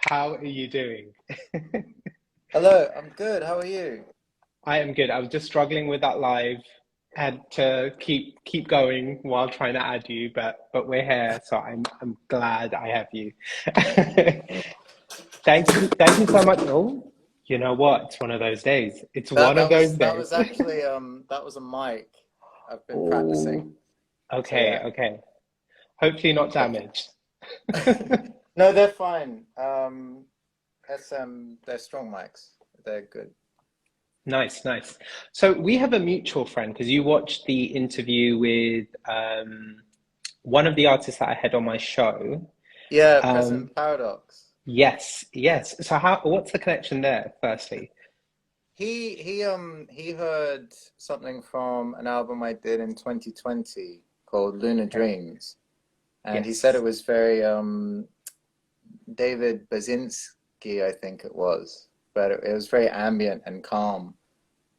How are you doing? Hello, I'm good. How are you? I am good. I was just struggling with that live. Had to keep going while trying to add you, but we're here, so I'm glad I have you. Thank you so much. Oh, you know what? It's one of those days. It's That one of that those was that days. was actually that was a mic. I've been practicing. Oh, So okay, yeah. okay. Hopefully not damaged. No, they're fine. They're strong mics. They're good. Nice, nice. So we have a mutual friend because you watched the interview with one of the artists that I had on my show. Yeah, Um, President Paradox. yes, yes. So what's the connection there, firstly? He heard something from an album I did in 2020 called Lunar Okay. Dreams, and he said it Yes. was very David Basinski, I think it was, but it was very ambient and calm.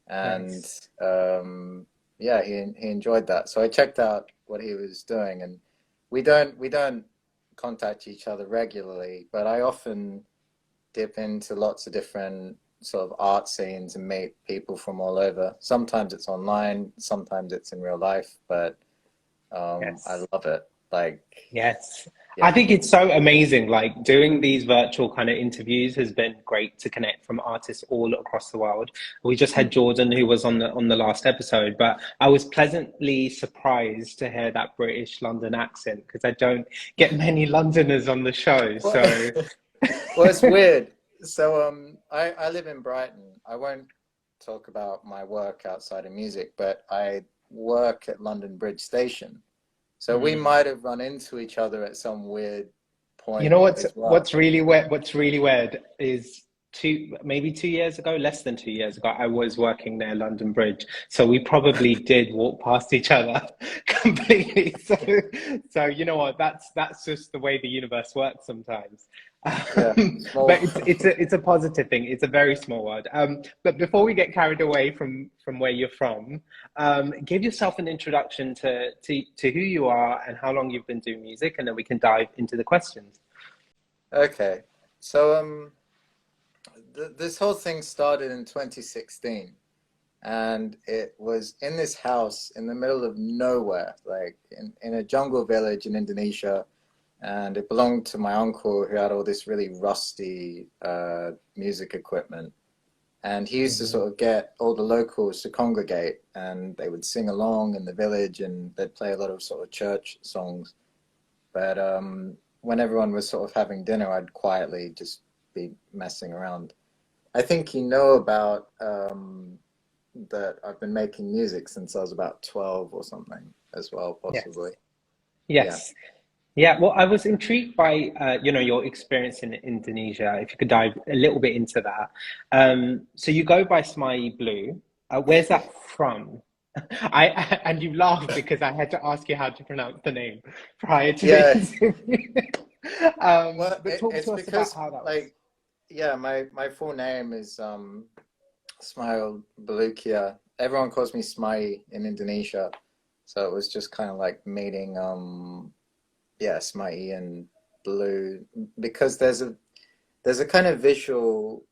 And Nice. um, yeah, he enjoyed that. So I checked out what he was doing, and we don't contact each other regularly, but I often dip into lots of different sort of art scenes and meet people from all over. Sometimes it's online, sometimes it's in real life, but I Yes. love it. Like, Yes. I yeah, think it's so amazing. Like doing these virtual kind of interviews has been great to connect from artists all across the world. We just had mm, Jordan who was on the last episode, but I was pleasantly surprised to hear that British London accent because I don't get many Londoners on the show. well, So well, it's weird. So I live in Brighton. I won't talk about my work outside of music, but I work at London Bridge Station. So we Mm. might have run into each other at some weird You point know what's as well. what's really weird? What's really weird is maybe 2 years ago, less than 2 years ago, I was working near London Bridge, so we probably did walk past each other completely. So you know what? That's just the way the universe works sometimes. Yeah, small. But it's a positive thing. It's a very small world. But before we get carried away from where you're from, give yourself an introduction to who you are and how long you've been doing music, and then we can dive into the questions. Okay. So th this whole thing started in 2016, and it was in this house in the middle of nowhere, like in a jungle village in Indonesia, and it belonged to my uncle who had all this really rusty music equipment. And he used to Mhm. sort of get all the locals to congregate, and they would sing along in the village, and they'd play a lot of sort of church songs. But when everyone was sort of having dinner, I'd quietly just be messing around. I think you know about that I've been making music since I was about 12 or something as well, possibly. Yes. Yeah. Yes. Yeah. Well, I was intrigued by your experience in Indonesia. If you could dive a little bit into that. So you go by Smai Blue. Where's that from? And you laughed because I had to ask you how to pronounce the name prior to the Yeah. interview. Well, But talk it's to us about because how that was. like yeah, my full name is Smile Blue. Everyone calls me Smai in Indonesia. So it was just kind of like meeting yeah, Smiley and Blue, because there's a kind of visual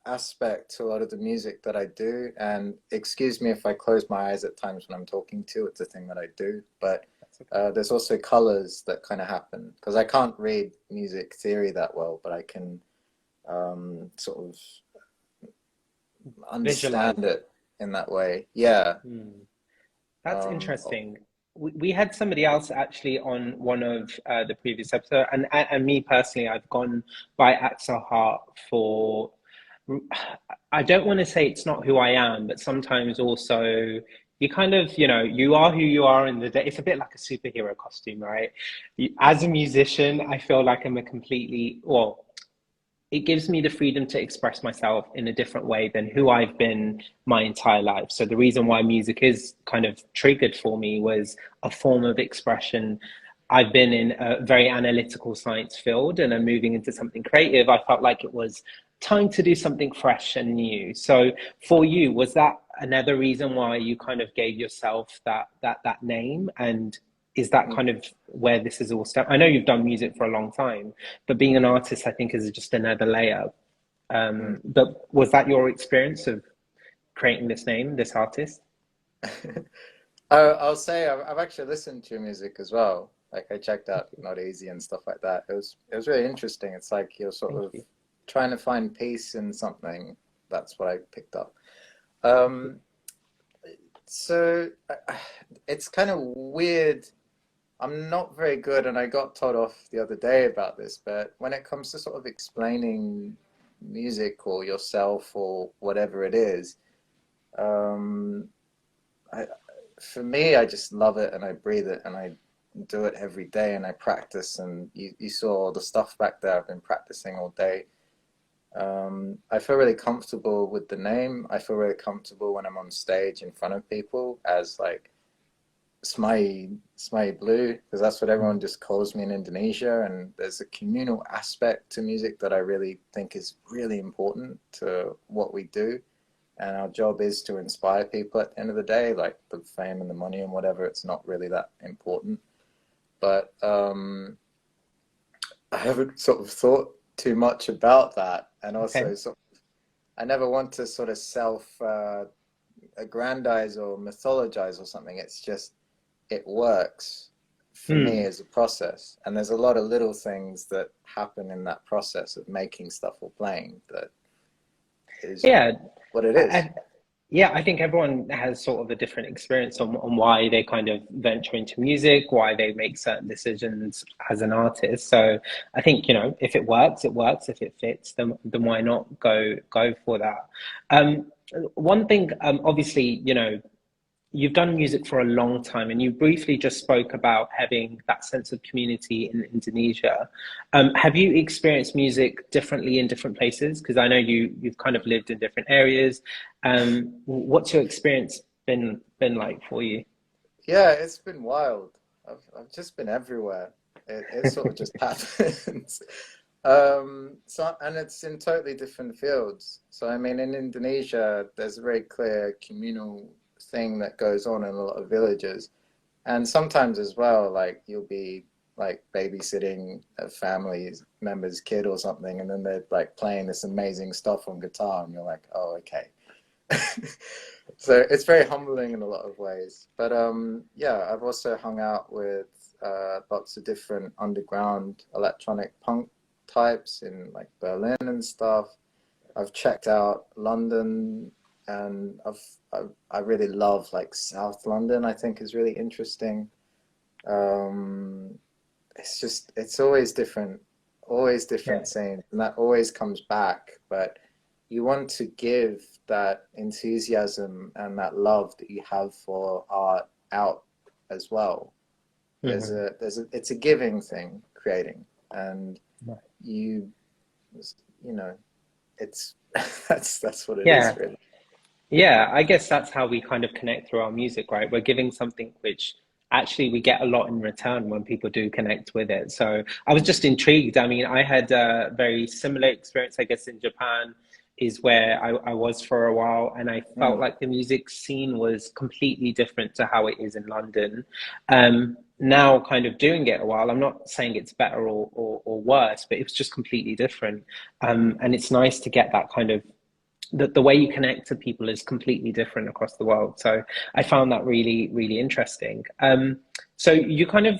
aspect to a lot of the music that I do. And excuse me if I close my eyes at times when I'm talking to, it's a thing that I do. But That's okay. there's also colors that kind of happen because I can't read music theory that well, but I can sort of Visualize understand it. it in that way. Yeah. Hmm. That's Um, interesting. We had somebody else actually on one of the previous episode, and me personally, I've gone by Axel Hart for. I don't want to say it's not who I am, but sometimes also you kind of, you are who you are in the day. It's a bit like a superhero costume, right? As a musician, I feel like I'm a completely, well, it gives me the freedom to express myself in a different way than who I've been my entire life. So the reason why music is kind of triggered for me was a form of expression. I've been in a very analytical science field and I'm moving into something creative. I felt like it was time to do something fresh and new. So for you, was that another reason why you kind of gave yourself that name? And is that kind of where this is all stuff? I know you've done music for a long time, but being an artist, I think, is just another layer. Mm. But was that your experience of creating this name, this artist? I'll say I've actually listened to your music as well. Like I checked Thank out you. Not Easy and stuff like that. It was really interesting. It's like you're sort Thank of you. trying to find peace in something. That's what I picked up. Thank you. Um, so it's kind of weird. I'm not very good, and I got told off the other day about this, but when it comes to sort of explaining music or yourself or whatever it is, um, I, for me, I just love it and I breathe it and I do it every day and I practice. And you saw all the stuff back there. I've been practicing all day. I feel really comfortable with the name. I feel really comfortable when I'm on stage in front of people as like Smai Blue, because that's what everyone just calls me in Indonesia. And there's a communal aspect to music that I really think is really important to what we do. And our job is to inspire people at the end of the day, like the fame and the money and whatever, it's not really that important. But I haven't sort of thought too much about that. And Okay. also, I never want to sort of self aggrandize or mythologize or something. It's just, it works for me Hmm. as a process. And there's a lot of little things that happen in that process of making stuff or playing that is Yeah. what it I, is. I, yeah, I think everyone has sort of a different experience on why they kind of venture into music, why they make certain decisions as an artist. So I think, if it works, it works. If it fits, then why not go for that? Um, One thing, obviously, you've done music for a long time, and you briefly just spoke about having that sense of community in Indonesia. Have you experienced music differently in different places? Because I know you've kind of lived in different areas. What's your experience been like for you? Yeah, it's been wild. I've just been everywhere. It sort of just happens. So and it's in totally different fields. So I mean, in Indonesia, there's a very clear communal thing that goes on in a lot of villages, and sometimes as well, like you'll be like babysitting a family member's kid or something, and then they're like playing this amazing stuff on guitar, and you're like, oh, okay. So it's very humbling in a lot of ways. But yeah, I've also hung out with lots of different underground electronic punk types in like Berlin and stuff. I've checked out London, and I really love like South London. I think is really interesting. Um, it's always Yeah. different scenes, and that always comes back. But you want to give that enthusiasm and that love that you have for art out as well. Hmm. It's a giving thing, creating, and Right. you you know it's that's what it is Yeah. really. Yeah, I guess that's how we kind of connect through our music, right? We're giving something which actually we get a lot in return when people do connect with it. So I was just intrigued. I mean, I had a very similar experience, I guess, in Japan, is where I was for a while, and I felt Mm, like the music scene was completely different to how it is in London. Now, kind of doing it a while, I'm not saying it's better or worse, but it was just completely different. And it's nice to get that kind of the way you connect to people is completely different across the world. So I found that really, really interesting. So you kind of,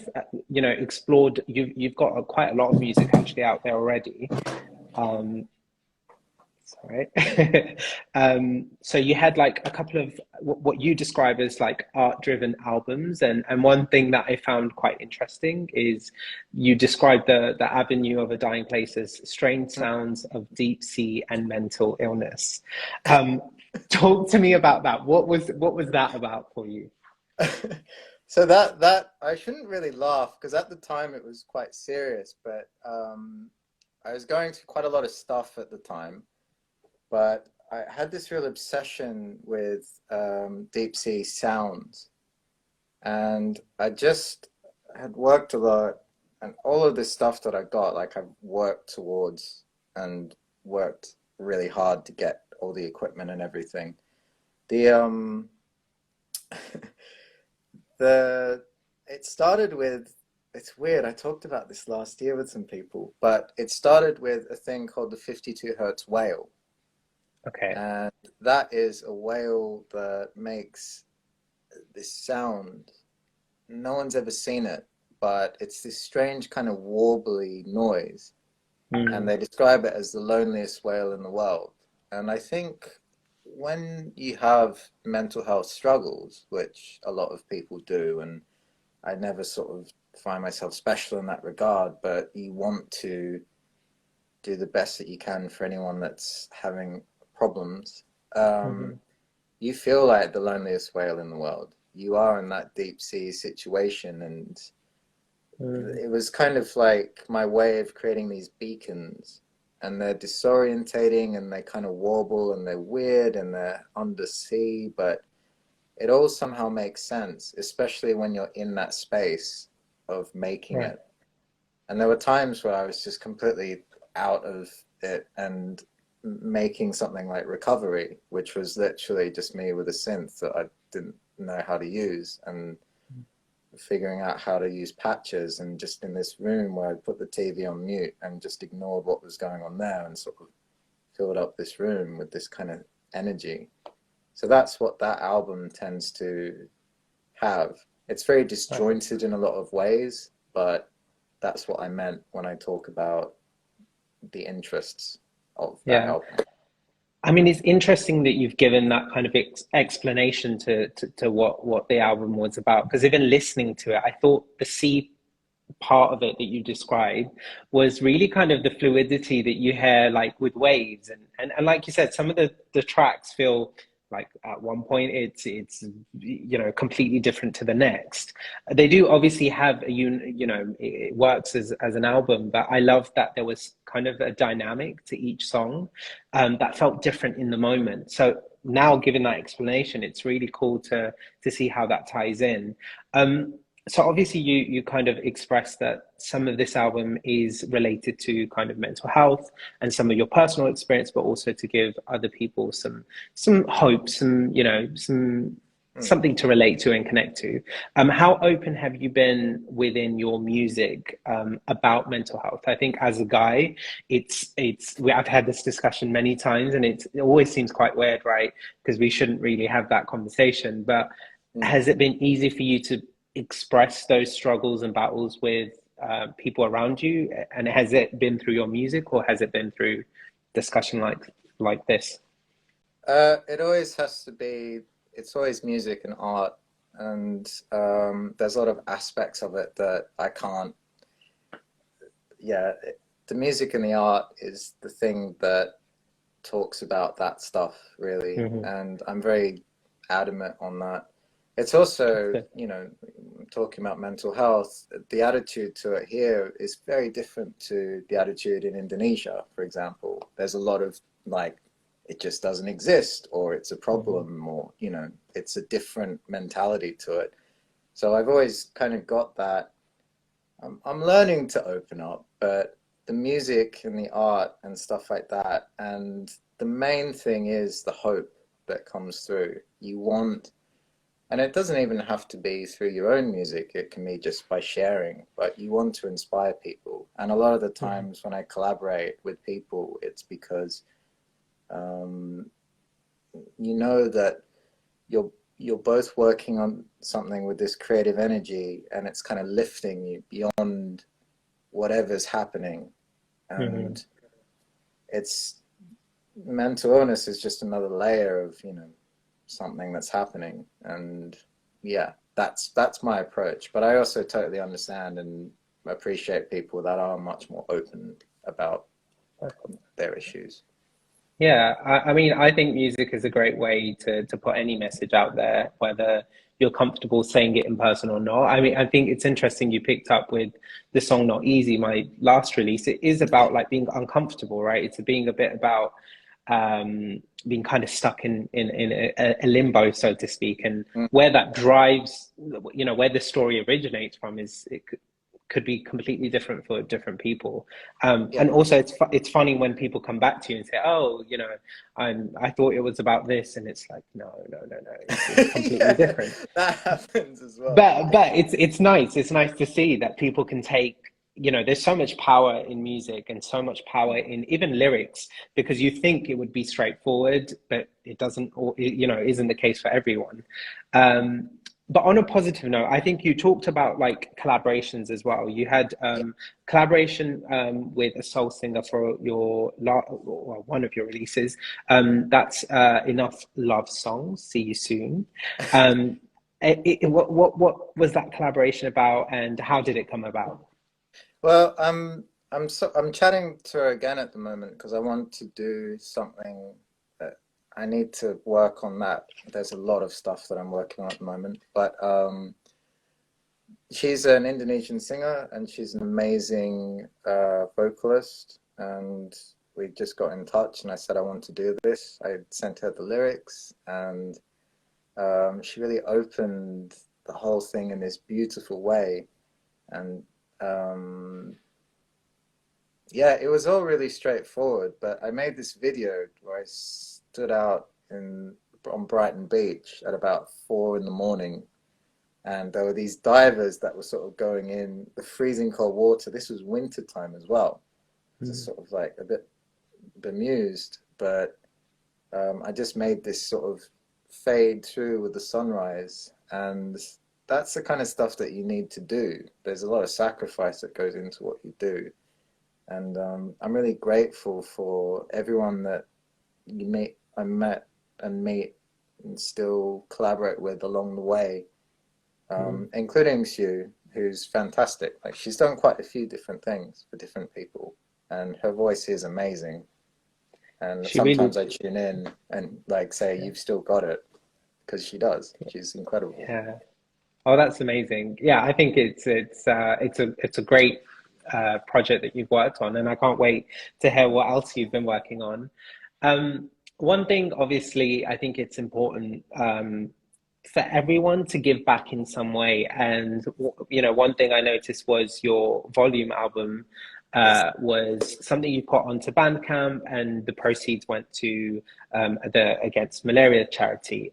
explored. You've got quite a lot of music actually out there already. Um, Sorry. So you had like a couple of what you describe as like art-driven albums, and one thing that I found quite interesting is you described the avenue of a dying place as strange sounds of deep sea and mental illness. Um, Talk to me about that. What was that about for you? mm. So that I shouldn't really laugh because at the time it was quite serious, but I was going through quite a lot of stuff at the time. But I had this real obsession with deep sea sounds, and I just had worked a lot, and all of this stuff that I got, like I've worked towards and worked really hard to get all the equipment and everything. The the it started with, it's weird. I talked about this last year with some people, but it started with a thing called the 52 hertz whale. Okay. And that is a whale that makes this sound. No one's ever seen it, but it's this strange kind of warbly noise. And Mm, they describe it as the loneliest whale in the world. And I think when you have mental health struggles, which a lot of people do, and I never sort of find myself special in that regard, but you want to do the best that you can for anyone that's having problems. Um, mhm, you feel like the loneliest whale in the world. You are in that deep sea situation, and mm, it was kind of like my way of creating these beacons, and they're disorientating and they kind of warble and they're weird and they're undersea, but it all somehow makes sense, especially when you're in that space of making right. it. And there were times where I was just completely out of it and making something like Recovery, which was literally just me with a synth that I didn't know how to use, and figuring out how to use patches, and just in this room where I put the TV on mute and just ignored what was going on there and sort of filled up this room with this kind of energy. So that's what that album tends to have. It's very Right. disjointed in a lot of ways, but that's what I meant when I talk about the interests of that Yeah. album. I mean, it's interesting that you've given that kind of explanation to what the album was about. Because even listening to it, I thought the C part of it that you described was really kind of the fluidity that you hear like with waves, and like you said, some of the tracks feel like at one point it's completely different to the next. They do obviously have it works as an album, but I love that there was kind of a dynamic to each song that felt different in the moment. So now given that explanation, it's really cool to see how that ties in. So obviously you kind of expressed that some of this album is related to kind of mental health and some of your personal experience, but also to give other people some hope, some Mm. something to relate to and connect to. How open have you been within your music about mental health? I think as a guy, I've had this discussion many times, and it always seems quite weird, right? Because we shouldn't really have that conversation, but Mm. has it been easy for you to express those struggles and battles with people around you? And has it been through your music, or has it been through discussion like this? It always has to be, it's always music and art, and there's a lot of aspects of it that I can't, yeah, the music and the art is the thing that talks about that stuff, really, Hmm. and I'm very adamant on that. It's also, Good. talking about mental health, the attitude to it here is very different to the attitude in Indonesia, for example. There's a lot of like, it just doesn't exist, or it's a Hmm. problem, or, it's a different mentality to it. So I've always kind of got that. I'm learning to open up, but the music and the art and stuff like that, and the main thing is the hope that comes through. You want, and it doesn't even have to be through your own music, it can be just by sharing, but you want to inspire people. And a lot of the Hmm. times when I collaborate with people, it's because um, you know that you're both working on something with this creative energy, and it's kind of lifting you beyond whatever's happening. Hmm. And it's, mental illness is just another layer of, something that's happening. And yeah, that's my approach. But I also totally understand and appreciate people that are much more open about their issues. Yeah, I mean, I think music is a great way to put any message out there, whether you're comfortable saying it in person or not. I mean, I think it's interesting you picked up with the song Not Easy, my last release. It is about like being uncomfortable, right? It's being a bit about being kind of stuck in a limbo, so to speak, and Mm. where that drives, where the story originates from is could be completely different for different people. Yeah. And also, it's funny when people come back to you and say, "Oh, I thought it was about this," and it's like, no, no, no, no, it's completely Yeah, different. that happens as well. But it's nice. It's nice to see that people can take, there's so much power in music and so much power Mm. in even lyrics, because you think it would be straightforward, but it doesn't, or isn't the case for everyone. Um, but on a positive note, I think you talked about like collaborations as well. You had Yeah. collaboration with a soul singer for well, one of your releases. That's Enough Love Songs. See you soon. Um, what was that collaboration about, and how did it come about? Well, I'm chatting to her again at the moment because I want to do something that I need to work on that. There's a lot of stuff that I'm working on at the moment, but she's an Indonesian singer and she's an amazing vocalist. And we just got in touch, and I said I want to do this. I sent her the lyrics, and she really opened the whole thing in this beautiful way. And um, yeah, it was all really straightforward, but I made this video where I stood out on Brighton Beach at about 4 in the morning, and there were these divers that were sort of going in the freezing cold water. This was winter time as well, just Mm, sort of like a bit bemused, but I just made this sort of fade through with the sunrise, and that's the kind of stuff that you need to do. There's a lot of sacrifice that goes into what you do. And I'm really grateful for everyone that I met and meet and still collaborate with along the way, mm. including Sue, who's fantastic. Like she's done quite a few different things for different people, and her voice is amazing. And She really, sometimes I tune in and like say, yeah, "You've still got it," because she does. She's incredible. yeah. Oh, that's amazing. Yeah, I think it's a great project that you've worked on, and I can't wait to hear what else you've been working on. One thing, obviously, I think it's important for everyone to give back in some way, and one thing I noticed was your volume album Yes. was something you put onto Bandcamp, and the proceeds went to the Against Malaria charity.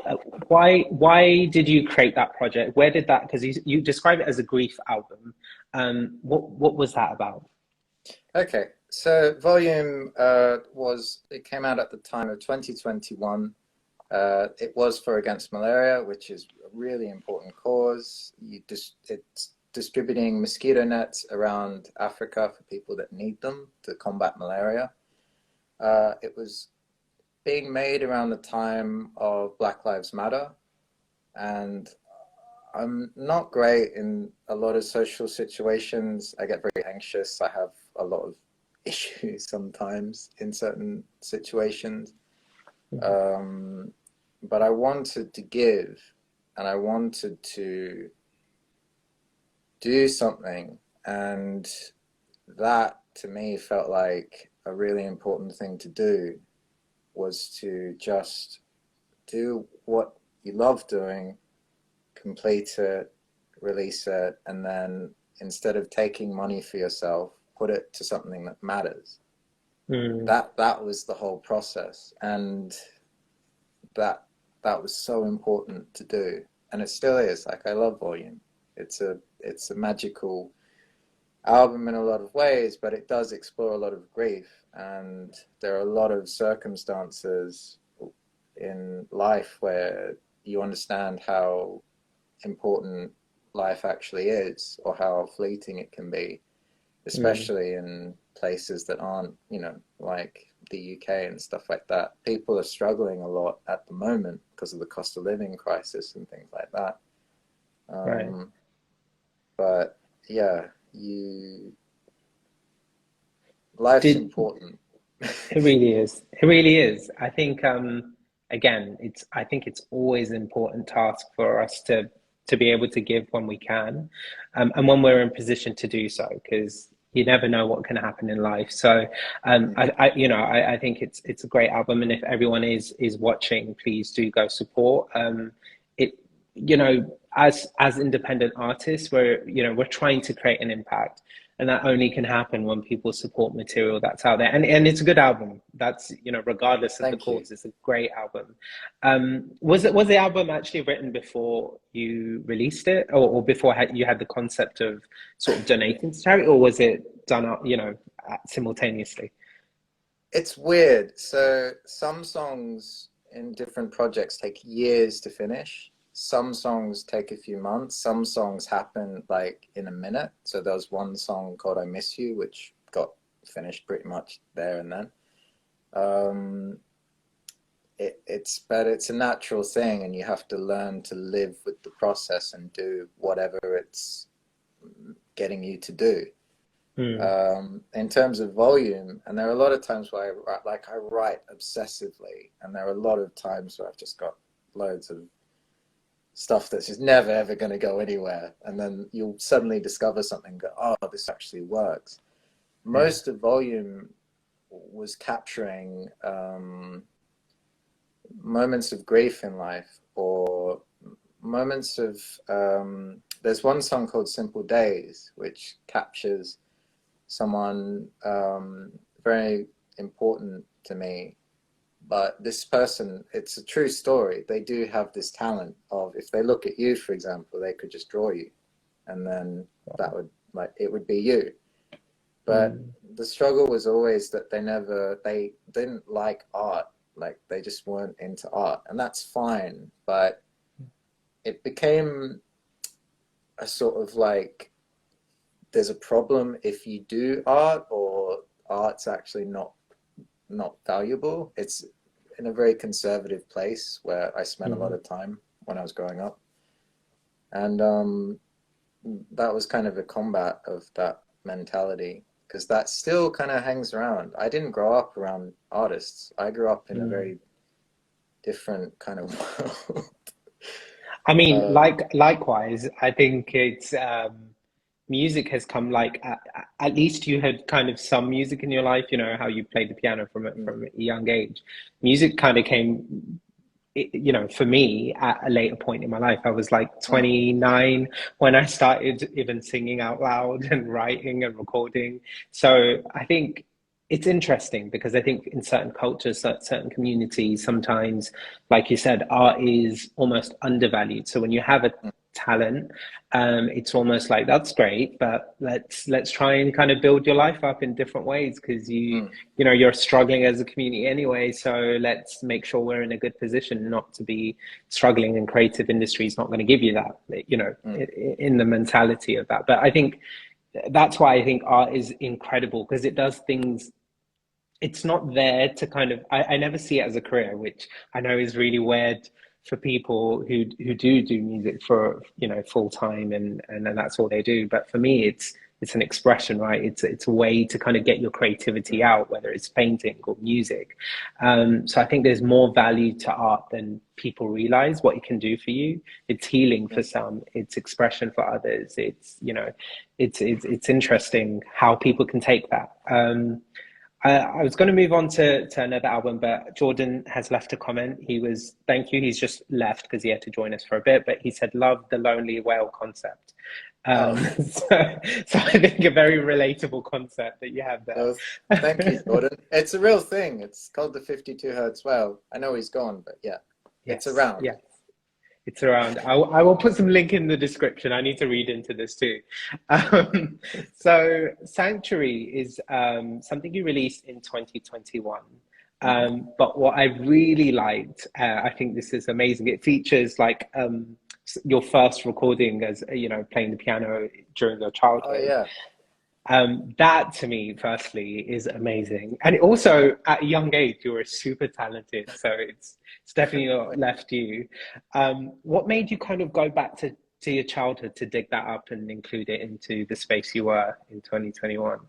Uh, why did you create that project? Where did that? Because you describe it as a grief album. What was that about? Okay. So Volume it came out at the time of 2021. It was for Against Malaria, which is a really important cause. It's distributing mosquito nets around Africa for people that need them to combat malaria. It was being made around the time of Black Lives Matter, and I'm not great in a lot of social situations. I get very anxious. I have a lot of issues sometimes in certain situations. Mhm. Um, but I wanted to give, and I wanted to do something, and that to me felt like a really important thing to do, was to just do what you love doing, complete it, release it, and then instead of taking money for yourself, put it to something that matters. Mm, That was the whole process, and that that was so important to do, and it still is. Like I love Volume. It's a magical album in a lot of ways, but it does explore a lot of grief, and there are a lot of circumstances in life where you understand how important life actually is, or how fleeting it can be, mm, especially in places that aren't, like the UK and stuff like that. People are struggling a lot at the moment because of the cost of living crisis and things like that. right. Um, but yeah, you life's Did important. It really is. It really is. I think again, I think it's always an important task for us to be able to give when we can, and when we're in position to do so, because you never know what can happen in life. So I think it's a great album, and if everyone is watching, please do go support. It, as independent artists, we're trying to create an impact, and that only can happen when people support material that's out there. And it's a good album. That's, regardless of the Thank you. cause, it's a great album. Was the album actually written before you released it, or before you had the concept of sort of donating to charity, or was it done up, simultaneously? It's weird. So some songs in different projects take years to finish. Some songs take a few months. Some songs happen like in a minute. So there was one song called I Miss You, which got finished pretty much there and then. Um, but it's a natural thing, and you have to learn to live with the process and do whatever it's getting you to do. Mm, In terms of volume, and there are a lot of times where I write obsessively, and there are a lot of times where I've just got loads of stuff that's just never ever going to go anywhere, and then you'll suddenly discover something, go, oh, this actually works. yeah. Most of volume was capturing moments of grief in life, or moments of there's one song called Simple Days, which captures someone very important to me. But this person, it's a true story. They do have this talent of, if they look at you, for example, they could just draw you, and then that would, like, it would be you. But Mm, the struggle was always that they didn't like art. Like, they just weren't into art, and that's fine. But it became a sort of like, there's a problem if you do art, or art's actually not valuable. It's in a very conservative place where I spent a lot mm. of time when I was growing up, and that was kind of a combat of that mentality, because that still kind of hangs around. I didn't grow up around artists. I grew up in a Mm. very different kind of world. I mean, uh, likewise, I think it's music has come like at least you had kind of some music in your life, how you played the piano from a young age. Music kind of came, for me at a later point in my life. I was like mm, 29 when I started even singing out loud and writing and recording. So I think it's interesting because I think in certain cultures, certain communities, sometimes, like you said, art is almost undervalued. So when you have a mm, talent, it's almost like that's great, but let's try and kind of build your life up in different ways because mm, you're struggling as a community anyway. So let's make sure we're in a good position not to be struggling, and creative industry is not going to give you that, mm, in the mentality of that. But I think that's why I think art is incredible because it does things. It's not there to kind of, I never see it as a career, which I know is really weird for people who do music for, full time, and that's all they do. But for me, it's an expression, right? It's a way to kind of get your creativity mm, out, whether it's painting or music. So I think there's more value to art than people realize what it can do for you. It's healing for mm. some, it's expression for others. It's interesting how people can take that. I was going to move on to another album, but Jordan has left a comment. Thank you. He's just left because he had to join us for a bit, but he said, love the lonely whale concept. Oh, So I think a very relatable concept that you have no, thank you, there. Jordan. It's a real thing. It's called the 52 Hertz Well. I know he's gone, but yeah, it's Yes, around. yes. It's around. I will put some link in the description. I need to read into this too. So, Sanctuary is something you released in 2021. Mm. But what I really liked, I think this is amazing. It features like your first recording as playing the piano during your Oh childhood. yeah. That to me, firstly, is amazing. And also, at a young age, you were super talented. So it's definitely not left you. What made you kind of go back to your childhood to dig that up and include it into the space you were in 2021?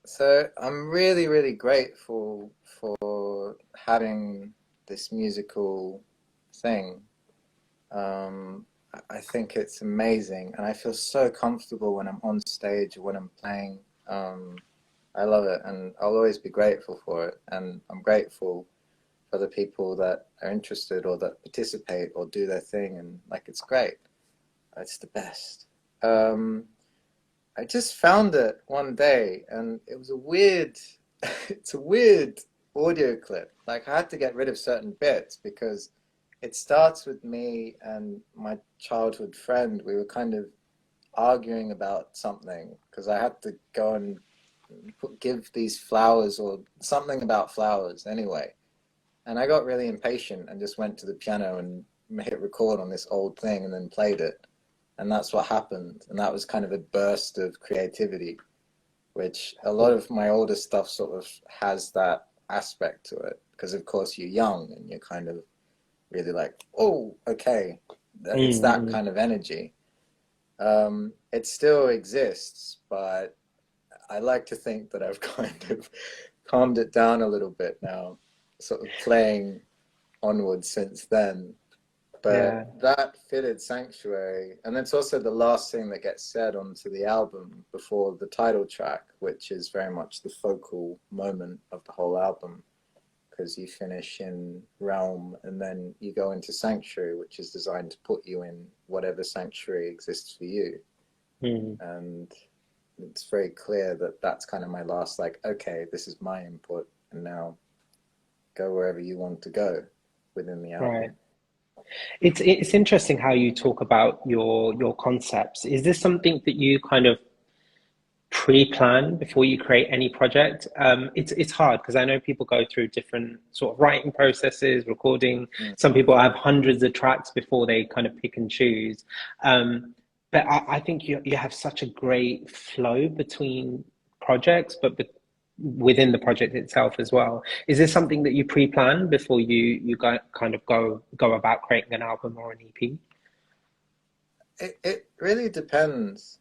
So I'm really, really grateful for having this musical thing. I think it's amazing, and I feel so comfortable when I'm on stage or when I'm playing. I love it, and I'll always be grateful for it. And I'm grateful for the people that are interested or that participate or do their thing, and like, it's great. It's the best. Um, I just found it one day, and it was a weird. It's a weird audio clip. Like I had to get rid of certain bits because it starts with me and my childhood friend. We were kind of arguing about something because I had to go and give these flowers or something about flowers anyway. And I got really impatient and just went to the piano and hit record on this old thing and then played it. And that's what happened. And that was kind of a burst of creativity, which a lot of my older stuff sort of has that aspect to it. Because, of course, you're young and you're kind of really like, oh, okay. It's that Mm-hmm. kind of energy. It still exists, but I like to think that I've kind of calmed it down a little bit now, sort of playing onwards since then. But Yeah. that fitted Sanctuary, and it's also the last thing that gets said onto the album before the title track, which is very much the focal moment of the whole album, because you finish in Realm and then you go into Sanctuary, which is designed to put you in whatever sanctuary exists for you. Mm. And it's very clear that that's kind of my last, like, okay, this is my input, and now go wherever you want to go within the Right. album. It's interesting how you talk about your concepts. Is this something that you kind of pre-plan before you create any project? It's hard because I know people go through different sort of writing processes, recording. Mm. Some people have hundreds of tracks before they kind of pick and choose. But I think you have such a great flow between projects, but within the project itself as well. Is this something that you pre-plan before kind of go about creating an album or an EP? It really depends.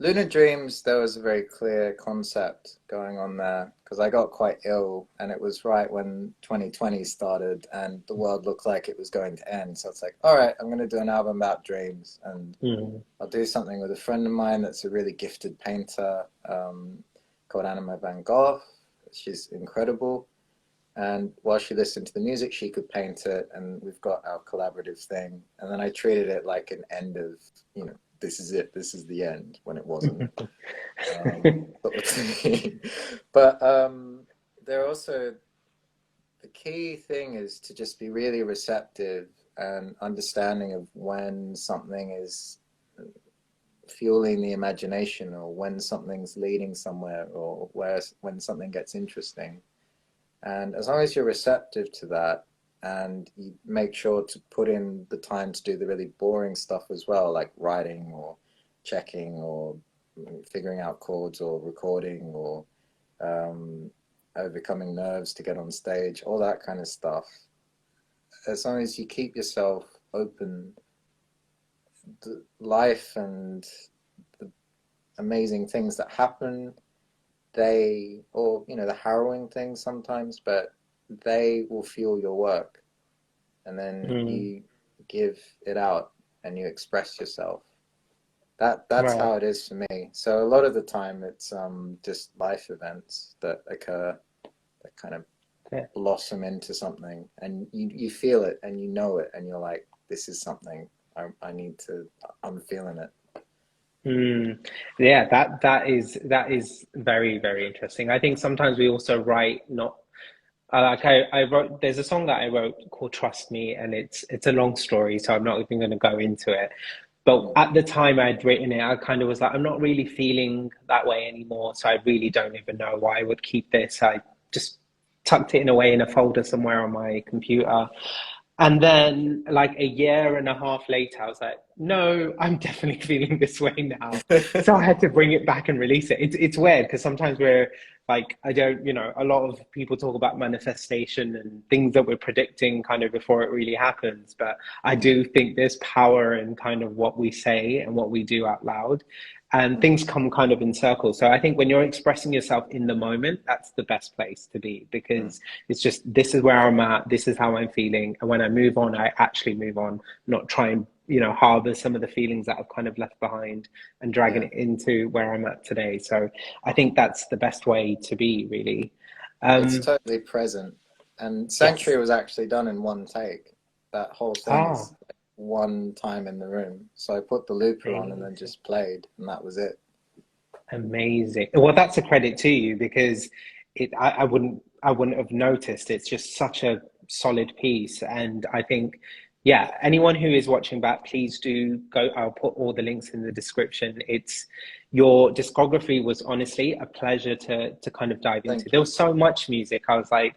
Lunar Dreams, there was a very clear concept going on there because I got quite ill and it was right when 2020 started and the world looked like it was going to end. So it's like, all right, I'm going to do an album about dreams and Mm, I'll do something with a friend of mine that's a really gifted painter called Anima Van Gogh. She's incredible. And while she listened to the music, she could paint it, and we've got our collaborative thing. And then I treated it like an end of, this is it, this is the end, when it wasn't. Sort of thing. But there also, the key thing is to just be really receptive and understanding of when something is fueling the imagination or when something's leading somewhere or when something gets interesting. And as long as you're receptive to that and you make sure to put in the time to do the really boring stuff as well, like writing or checking or figuring out chords or recording or um, overcoming nerves to get on stage, all that kind of stuff. As long as you keep yourself open, the life and the amazing things that happen, or the harrowing things sometimes, but they will fuel your work, and then mm, you give it out and you express yourself. That's right. how it is for me. So a lot of the time it's just life events that occur that kind of Yeah. blossom into something, and you feel it and you know it, and you're like, this is something I need to. I'm feeling it. Mm. Yeah, that is very, very interesting. I think sometimes we also write not like I wrote there's a song that I wrote called Trust Me, and it's a long story, so I'm not even going to go into it. But Mm, at the time I'd written it, I kind of was like, I'm not really feeling that way anymore, so I really don't even know why I would keep this. I just tucked it in away in a folder somewhere on my computer. And then, like a year and a half later, I was like, no, I'm definitely feeling this way now. So I had to bring it back and release it. It's weird because sometimes we're like, I don't, a lot of people talk about manifestation and things that we're predicting kind of before it really happens. But I mm, do think there's power in kind of what we say and what we do out loud. And mm, things come kind of in circles. So I think when you're expressing yourself in the moment, that's the best place to be mm. because it's just this is where I'm at, this is how I'm feeling. And when I move on, I actually move on, not try and, harbor some of the feelings that I've kind of left behind and dragging Yeah. it into where I'm at today. So I think that's the best way to be, really. It's Um, totally present. And yes. Sanctuary was actually done in one take. That whole thing Ah, is like one time in the room. So I put the looper on and then Amazing. just played, and that was it. Amazing. Well, that's a credit to you because I wouldn't have noticed. It's just such a solid piece. And I think, yeah, anyone who is watching back, please do go. I'll put all the links in the description. It's your discography was honestly a pleasure to kind of dive into. Thank There you. was so much music. I was like,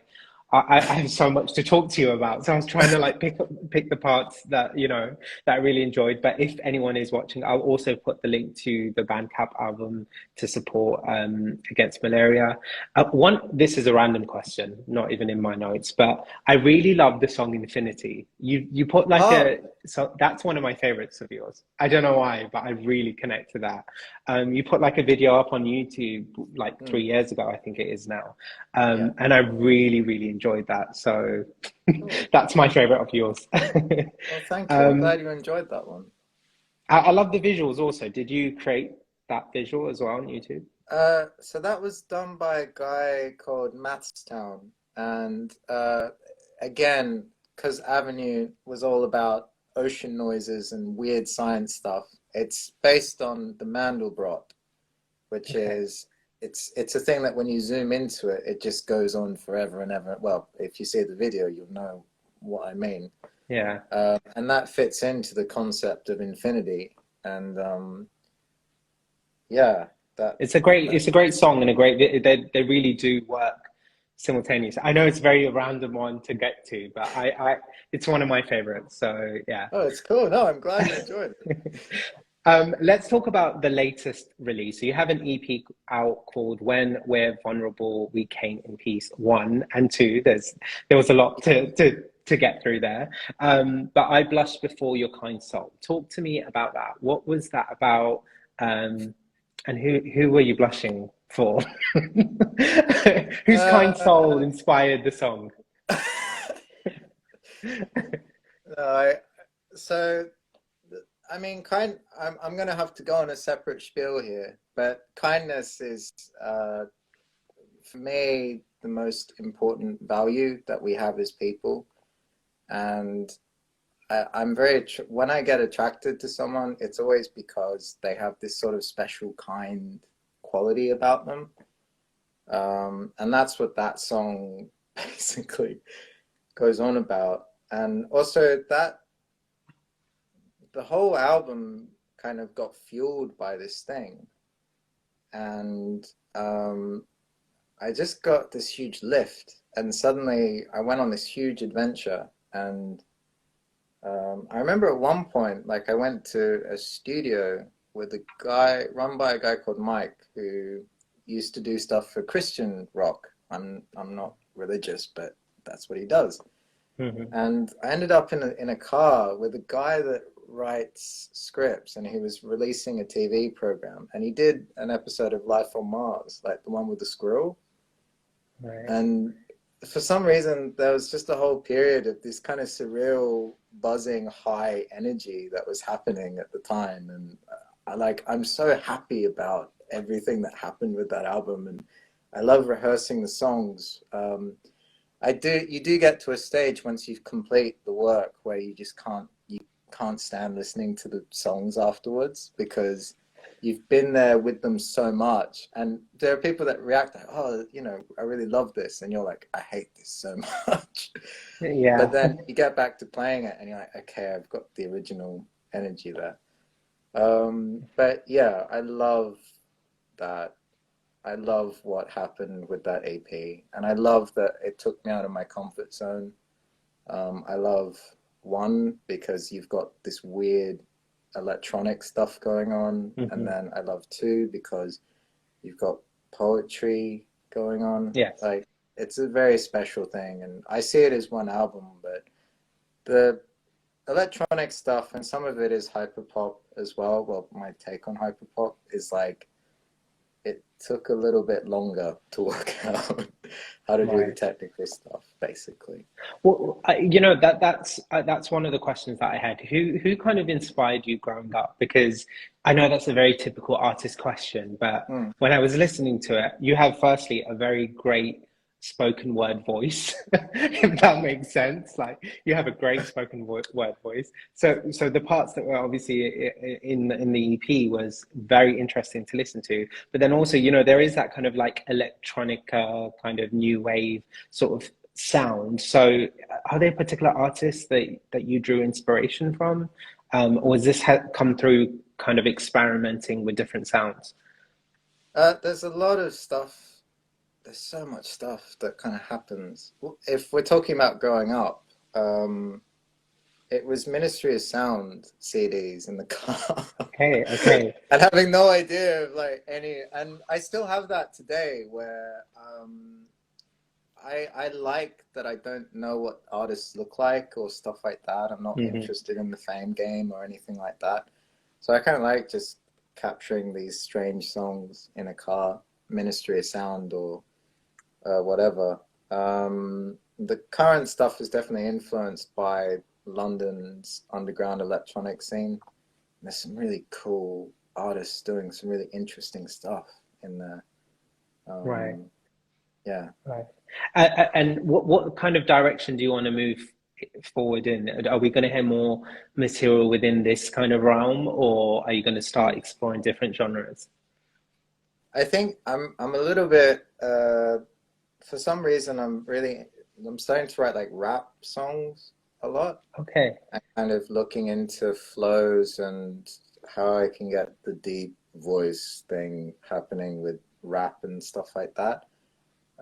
I have so much to talk to you about. So I was trying to like pick the parts that, you know, that I really enjoyed. But if anyone is watching, I'll also put the link to the Bandcamp album to support against malaria. This is a random question, not even in my notes, but I really love the song Infinity. You put like Oh, a so that's one of my favorites of yours. I don't know why, but I really connect to that. You put like a video up on YouTube like hmm, 3 years ago, I think it is now, yeah. and I really enjoyed that. So Cool. that's my favorite of yours. Well, thank you. I'm um, glad you enjoyed that one. I love the visuals also. Did you create that visual as well on YouTube? So that was done by a guy called Mathstown, and again, because Avenue was all about ocean noises and weird science stuff, it's based on the Mandelbrot, which Okay. is it's a thing that when you zoom into it, it just goes on forever and ever. Well, if you see the video, you'll know what I mean. Yeah. And that fits into the concept of infinity. And yeah, that, that It's a great song and a they really do work simultaneously. I know it's very a random one to get to, but it's one of my favorites. So yeah. oh, it's cool. No, I'm glad you enjoyed it. Let's talk about the latest release. So you have an EP out called "When We're Vulnerable, We Came in Peace" 1 and 2. There was a lot to get through there. But I blushed before your kind soul. Talk to me about that. What was that about? Um, and who were you blushing for? Whose kind soul Uh, inspired the song? no, so I mean, I'm gonna have to go on a separate spiel here, but kindness is, for me, the most important value that we have as people. And I'm when I get attracted to someone, it's always because they have this sort of special kind quality about them. And that's what that song basically goes on about. And also that the whole album kind of got fueled by this thing. And I just got this huge lift. And suddenly I went on this huge adventure. And I remember at one point, like I went to a studio with a guy run by a guy called Mike who used to do stuff for Christian rock. I'm not religious, but that's what he does. Mhm. And I ended up in a car with a guy that writes scripts, and he was releasing a TV program, and he did an episode of Life on Mars, like the one with the squirrel. Right. And for some reason, there was just a whole period of this kind of surreal, buzzing, high energy that was happening at the time. And I'm so happy about everything that happened with that album. And I love rehearsing the songs. You do get to a stage once you complete the work where you can't stand listening to the songs afterwards because you've been there with them so much. And there are people that react like, oh, I really love this. And you're like, I hate this so much. But Yeah. then you get back to playing it and you're like, okay, I've got the original energy there. But yeah, I love that. I love what happened with that EP, and I love that it took me out of my comfort zone. I love one because you've got this weird electronic stuff going on, and Mhm. then I love two because you've got poetry going on. Yes. Like it's a very special thing, and I see it as one album, but the electronic stuff and some of it is hyperpop as well. Well, my take on hyperpop is like it took a little bit longer to work out how to do the Right. technical stuff, basically. Well, that's one of the questions that I had. Who kind of inspired you growing up? Because I know that's a very typical artist question, but Mm, when I was listening to it, you have firstly a very great spoken word voice, if that makes sense. Like you have a great spoken word voice. So the parts that were obviously in the EP was very interesting to listen to. But then also, there is that kind of like electronica kind of new wave sort of sound. So are there particular artists that you drew inspiration from, or has this come through kind of experimenting with different sounds? There's a lot of stuff. There's so much stuff that kind of happens. If we're talking about growing up, it was Ministry of Sound CDs in the car. Okay, okay. And having no idea of like any, and I still have that today where I like that I don't know what artists look like or stuff like that. I'm not Hmm. interested in the fame game or anything like that. So I kind of like just capturing these strange songs in a car, Ministry of Sound or whatever. The current stuff is definitely influenced by London's underground electronic scene. There's some really cool artists doing some really interesting stuff in there. Right, Um, yeah. right. And what kind of direction do you want to move forward in? Are we going to hear more material within this kind of realm, or are you going to start exploring different genres? I think I'm a little bit for some reason I'm starting to write like rap songs a lot. Okay. I'm kind of looking into flows and how I can get the deep voice thing happening with rap and stuff like that.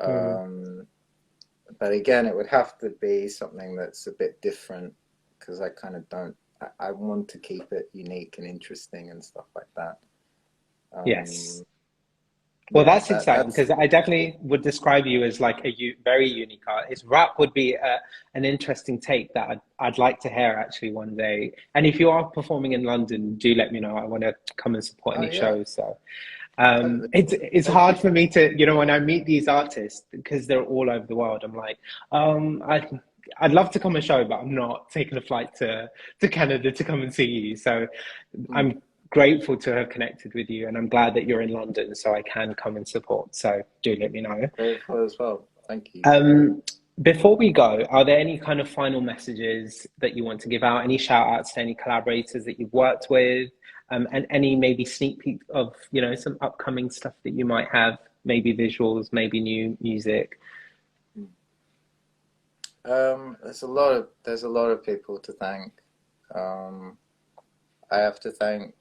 Mm. Um, but again, it would have to be something that's a bit different because I kind of don't. I want to keep it unique and interesting and stuff like that. Yes. Um, Well, yeah, that's exciting that's because I definitely would describe you as like a very unique artist. Rap would be an interesting take that I'd like to hear actually one day. And if you are performing in London, do let me know. I want to come and support oh any yeah, shows. So totally. it's Thank hard you. for me to, when I meet these artists because they're all over the world. I'm like, I'd love to come and show, but I'm not taking a flight to Canada to come and see you. So Mm, I'm grateful to have connected with you, and I'm glad that you're in London, so I can come and support. So do let me know. grateful as well. Thank you. Um, Before we go, are there any kind of final messages that you want to give out? Any shout outs to any collaborators that you've worked with? And any maybe sneak peek of, some upcoming stuff that you might have, maybe visuals, maybe new music. There's a lot of people to thank. Um, I have to thank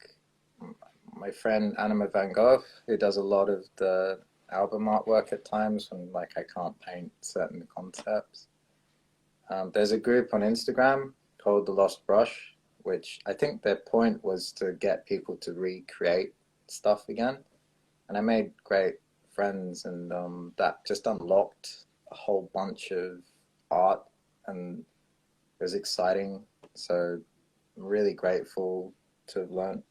my friend Anima Van Gogh, who does a lot of the album artwork at times when like I can't paint certain concepts. There's a group on Instagram called The Lost Brush, which I think their point was to get people to recreate stuff again. And I made great friends, and that just unlocked a whole bunch of art, and it was exciting. So I'm really grateful to have learned,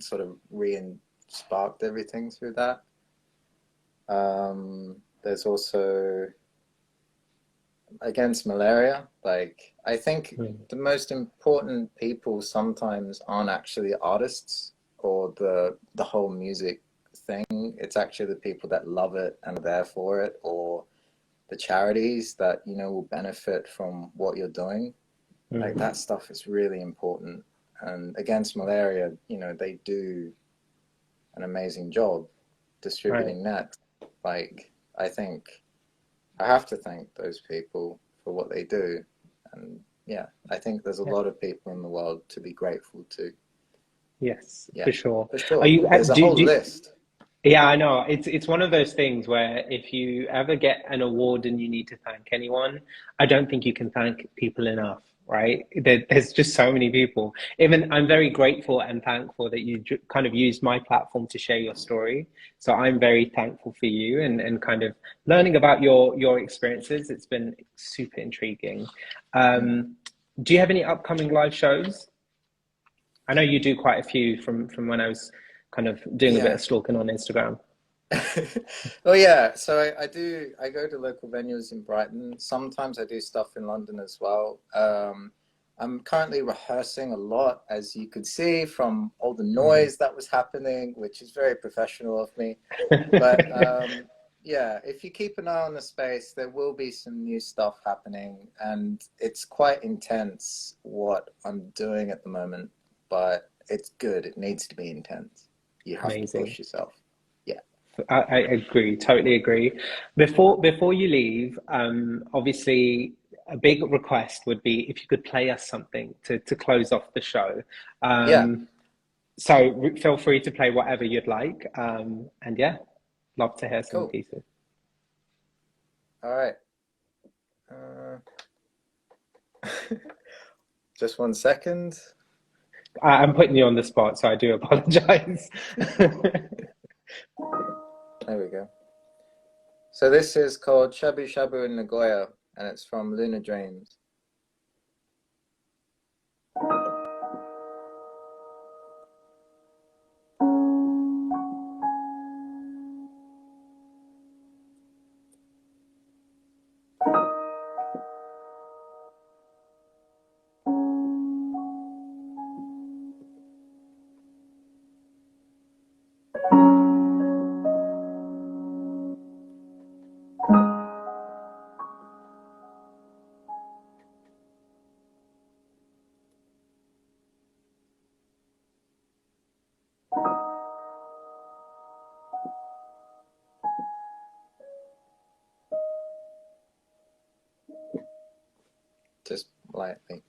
sort of re-sparked everything through that. There's also against malaria. Like I think Mm. the most important people sometimes aren't actually artists or the whole music thing. It's actually the people that love it and are there for it, or the charities that will benefit from what you're doing. Like Mm. that stuff is really important. And against malaria, they do an amazing job Right. distributing that. Like I think I have to thank those people for what they do. And yeah, I think there's a Yeah. lot of people in the world to be grateful to. Yes, Yeah, for sure. for Are sure. you, There's a whole do, list. Yeah, I know. It's one of those things where if you ever get an award and you need to thank anyone, I don't think you can thank people enough, right? There's just so many people. Even I'm very grateful and thankful that you kind of used my platform to share your story. So I'm very thankful for you and kind of learning about your experiences. It's been super intriguing. Mm. Do you have any upcoming live shows? I know you do quite a few from when I was kind of doing a bit Yeah. of stalking on Instagram. Oh yeah, so I go to local venues in Brighton. Sometimes I do stuff in London as well. I'm currently rehearsing a lot, as you could see from all the Mhm. noise that was happening, which is very professional of me. But yeah, if you keep an eye on the space, there will be some new stuff happening, and it's quite intense what I'm doing at the moment, but it's good. It needs to be intense. You have to Amazing. push yourself. Yeah. I agree, totally agree. Before you leave, obviously a big request would be if you could play us something to close off the show. Yeah, So feel free to play whatever you'd like. And yeah, love to hear some cool. pieces. All right. Uh, just 1 second. I'm putting you on the spot, so I do apologize. There we go. So this is called Shabu Shabu in Nagoya, and it's from Lunar Dreams. Just lightly.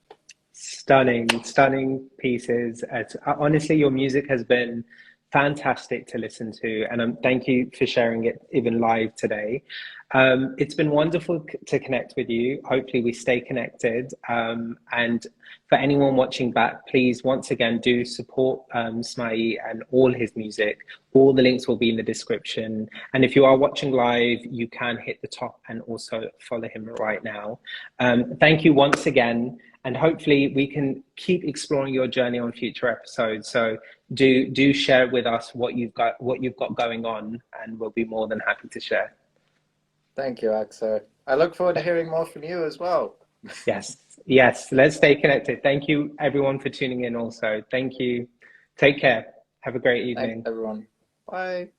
Stunning, stunning pieces. Honestly, your music has been fantastic to listen to, and thank you for sharing it even live today. It's been wonderful to connect with you. Hopefully, we stay connected. And for anyone watching back, please once again do support Smai and all his music. All the links will be in the description. And if you are watching live, you can hit the top and also follow him right now. Thank you once again, and hopefully we can keep exploring your journey on future episodes. So do share with us what you've got going on, and we'll be more than happy to share. Thank you, Axel. I look forward to hearing more from you as well. Yes, yes. Let's stay connected. Thank you, everyone, for tuning in. Also, thank you. Take care. Have a great Thanks, evening. everyone. Bye.